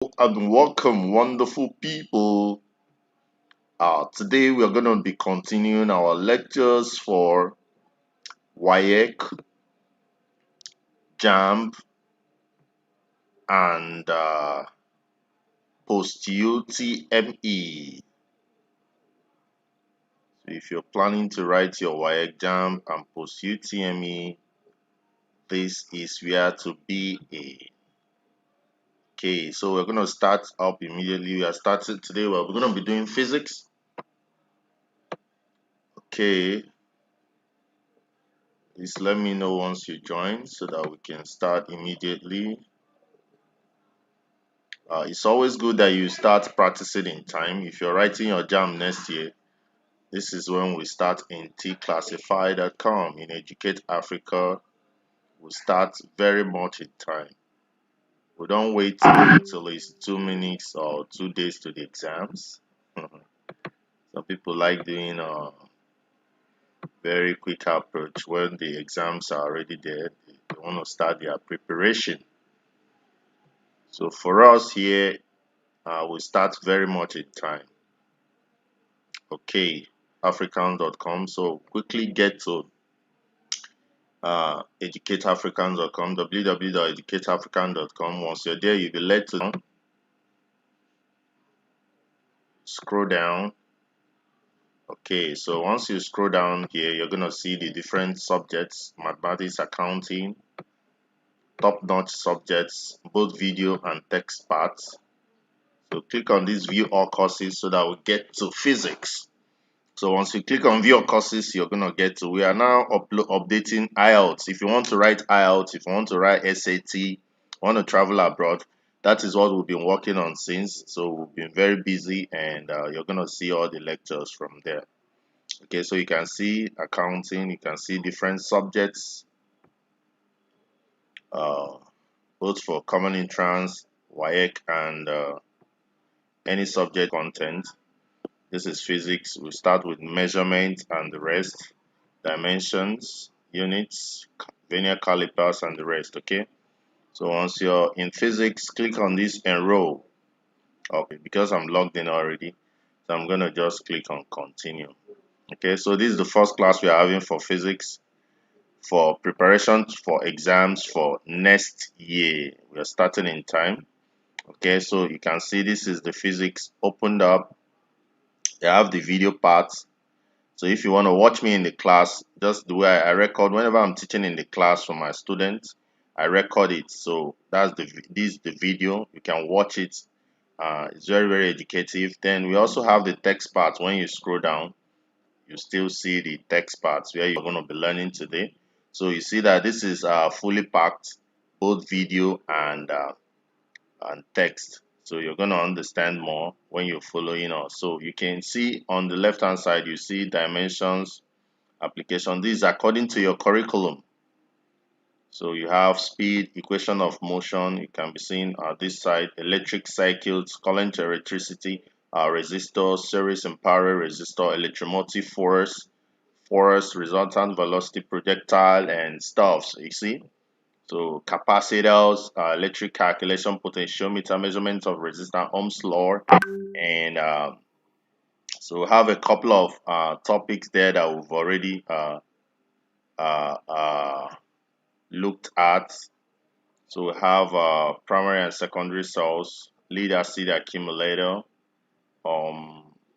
And welcome, wonderful people. Today we are going to be continuing our lectures for waec, jamb, and post-UTME. So if you're planning to write your waec, jamb, and post-UTME, this is where to be. Okay, so we're going to start up immediately. We are starting today. We're going to be doing physics. Okay, please let me know once you join so that we can start immediately. It's always good that you start practicing in time. If you're writing your JAM next year, this is when we start in Tclassified.com. In Educate Africa, we start very much in time. We don't wait until it's 2 minutes or 2 days to the exams. Some people like doing a very quick approach when the exams are already there. They want to start their preparation. So for us here, we start very much in time. Okay, african.com. So quickly get to educateafrican.com, www.educateafrican.com. Once you're there, you'll be led to scroll down. Okay, so once you scroll down here, you're gonna see the different subjects: mathematics, accounting, top-notch subjects, both video and text parts. So click on this view all courses so that we get to physics. So once you click on view courses, you're gonna get to. We are now updating IELTS. If you want to write IELTS, if you want to write SAT, want to travel abroad, that is what we've been working on since. So we've been very busy, and you're gonna see all the lectures from there. Okay, so you can see accounting, you can see different subjects, uh, both for common entrance, waec, and any subject content. This is physics. We start with measurement and the rest, dimensions, units, vernier calipers, and the rest. Okay, so once you're in physics, click on this enroll. Okay, because I'm logged in already, so I'm gonna just click on continue. Okay, so this is the first class we are having for physics for preparation for exams for next year. We are starting in time. Okay, so you can see this is the physics opened up. They have the video parts. So if you want to watch me in the class, just the way I record whenever I'm teaching in the class for my students, I record it. So that's this is the video. You can watch it. It's very educative. Then we also have the text parts. When you scroll down, you still see the text parts where you're going to be learning today. So you see that this is fully packed, both video and text. So you're going to understand more when you're following us. So you can see on the left hand side, you see dimensions, application. This is according to your curriculum. So you have speed, equation of motion. You can be seen at this side, electric circuits, current electricity, resistor, series and parallel resistor, electromotive force, resultant velocity, projectile, and stuff. So you see. So capacitors, electric calculation, potentiometer, measurement of resistance, Ohm's law, and so we have a couple of topics there that we've already uh, uh, looked at. So we have primary and secondary cells, lead acid accumulator,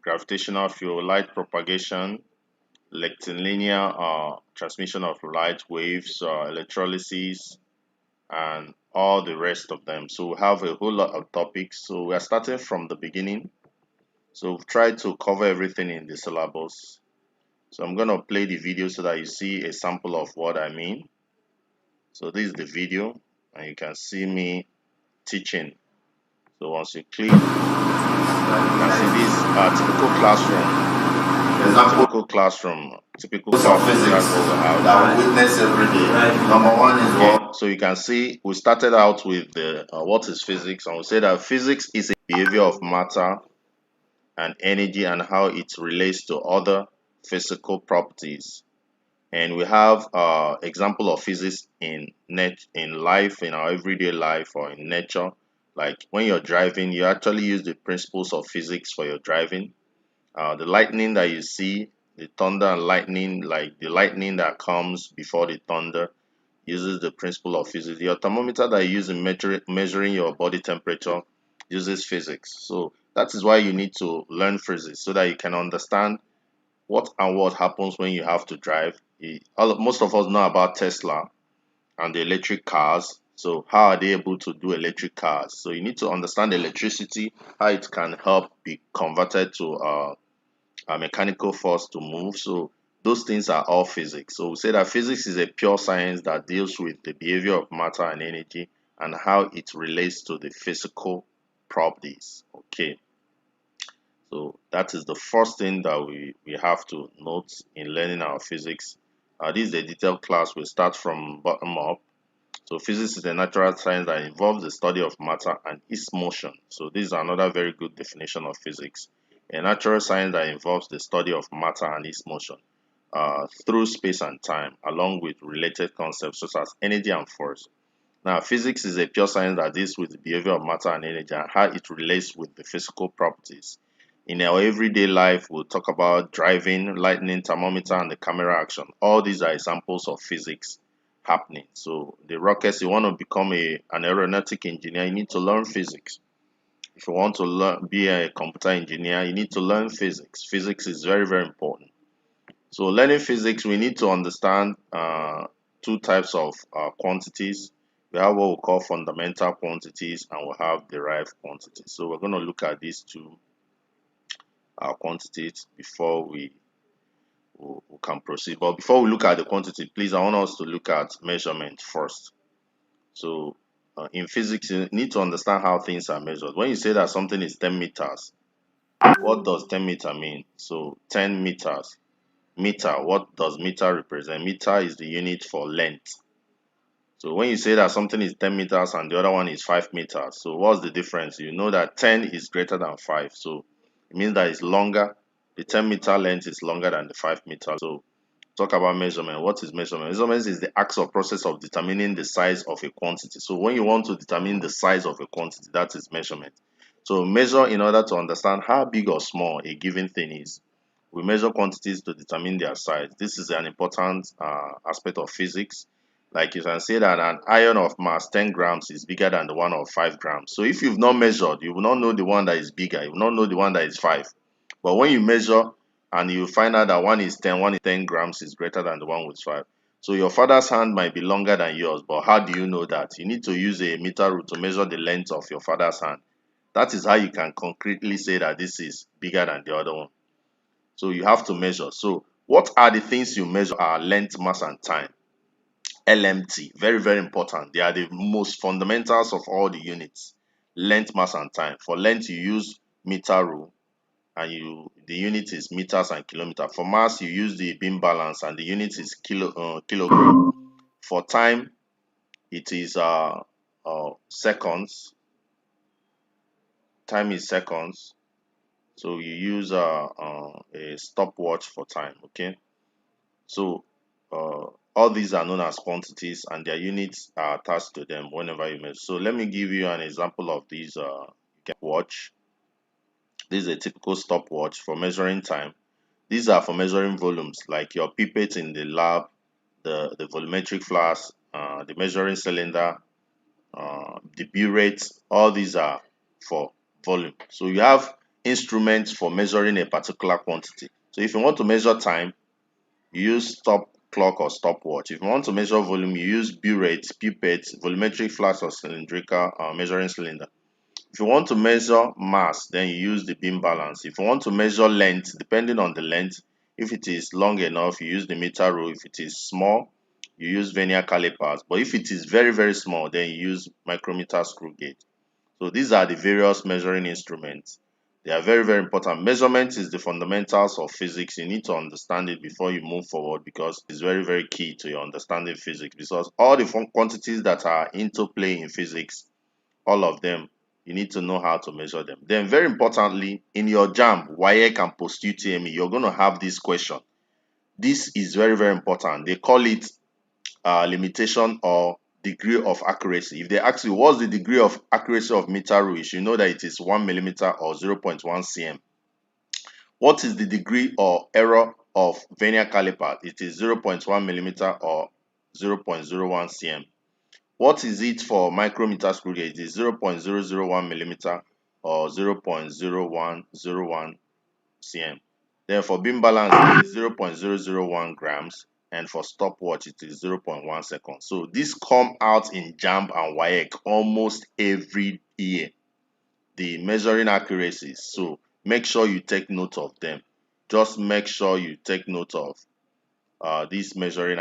gravitational field, light propagation, rectilinear transmission of light waves, electrolysis, and all the rest of them. So we have a whole lot of topics. So we are starting from the beginning. So we've tried to cover everything in the syllabus. So I'm going to play the video so that you see a sample of what I mean. So this is the video, and you can see me teaching. So once you click, you can see this typical classroom. Typical classroom physics that we witness every day. Right. Number one is what? So you can see we started out with the what is physics, and we say that physics is a behavior of matter and energy and how it relates to other physical properties. And we have example of physics in life, in our everyday life, or in nature, Like when you're driving, you actually use the principles of physics for your driving. The lightning that you see, the thunder and lightning, like the lightning that comes before the thunder, uses the principle of physics. Your thermometer that you use in measuring your body temperature uses physics. So that is why you need to learn physics so that you can understand what happens when you have to drive. Most of us know about Tesla and the electric cars. So how are they able to do electric cars? So you need to understand electricity, how it can help be converted to a mechanical force to move. So those things are all physics. So we say that physics is a pure science that deals with the behavior of matter and energy and how it relates to the physical properties. Okay. So that is the first thing that we have to note in learning our physics. This is a detailed class. We start from bottom up. So physics is a natural science that involves the study of matter and its motion. So this is another very good definition of physics. A natural science that involves the study of matter and its motion through space and time, along with related concepts such as energy and force. Now, physics is a pure science that deals with the behavior of matter and energy and how it relates with the physical properties. In our everyday life, we'll talk about driving, lightning, thermometer, and the camera action. All these are examples of physics happening. So the rockets, you want to become an aeronautic engineer, you need to learn physics. If you want to be a computer engineer, you need to learn physics. Physics is very, very important. So learning physics, we need to understand two types of quantities. We have what we call fundamental quantities and we have derived quantities. So we're going to look at these two quantities before we can proceed. But before we look at the quantity, please, I want us to look at measurement first. So in physics, you need to understand how things are measured. When you say that something is 10 meters, what does 10 meter mean? So 10 meters. Meter, what does meter represent? Meter is the unit for length. So when you say that something is 10 meters and the other one is 5 meters, so what's the difference? You know that 10 is greater than 5. So it means that it's longer. The 10-meter length is longer than the 5 meter. So talk about measurement. What is measurement? Measurement is the act or process of determining the size of a quantity. So when you want to determine the size of a quantity, that is measurement. So measure in order to understand how big or small a given thing is. We measure quantities to determine their size. This is an important aspect of physics. Like you can say that an iron of mass 10 grams is bigger than the one of 5 grams. So if you've not measured, you will not know the one that is bigger. You will not know the one that is 5. But when you measure and you find out that one is 10 grams is greater than the one with 5. So your father's hand might be longer than yours, but how do you know that? You need to use a meter rule to measure the length of your father's hand. That is how you can concretely say that this is bigger than the other one. So you have to measure. So what are the things you measure are length, mass, and time. LMT, very, very important. They are the most fundamentals of all the units. Length, mass, and time. For length, you use meter rule and the unit is meters and kilometer. For mass, you use the beam balance and the unit is kilogram. For time, it is seconds. Time is seconds. So you use a stopwatch for time. Okay. So all these are known as quantities and their units are attached to them whenever you measure. So let me give you an example of these watch. This is a typical stopwatch for measuring time. These are for measuring volumes like your pipette in the lab, the volumetric flask, the measuring cylinder, the burette. All these are for volume. So you have instruments for measuring a particular quantity. So if you want to measure time, you use stop clock or stopwatch. If you want to measure volume, you use burette, pipette, volumetric flask or cylindrical measuring cylinder. If you want to measure mass, then you use the beam balance. If you want to measure length, depending on the length, if it is long enough, you use the meter rule. If it is small, you use vernier calipers. But if it is very, very small, then you use micrometer screw gauge. So these are the various measuring instruments. They are very, very important. Measurement is the fundamentals of physics. You need to understand it before you move forward because it's very, very key to your understanding physics. Because all the quantities that are into play in physics, all of them, you need to know how to measure them. Then very importantly, in your jamb, waec and post UTME, you're going to have this question. This is very, very important. They call it limitation or degree of accuracy. If they ask you what's the degree of accuracy of meter rule, you should know that it is 1 millimeter or 0.1 cm. What is the degree or error of vernier caliper? It is 0.1 millimeter or 0.01 cm. What is it for micrometer screw gauge? It is 0.001 millimeter or 0.0101 cm. Then for beam balance, it is 0.001 grams, and for stopwatch, it is 0.1 seconds. So these come out in jamb and waec almost every year, the measuring accuracies. So make sure you take note of them. Just make sure you take note of these measuring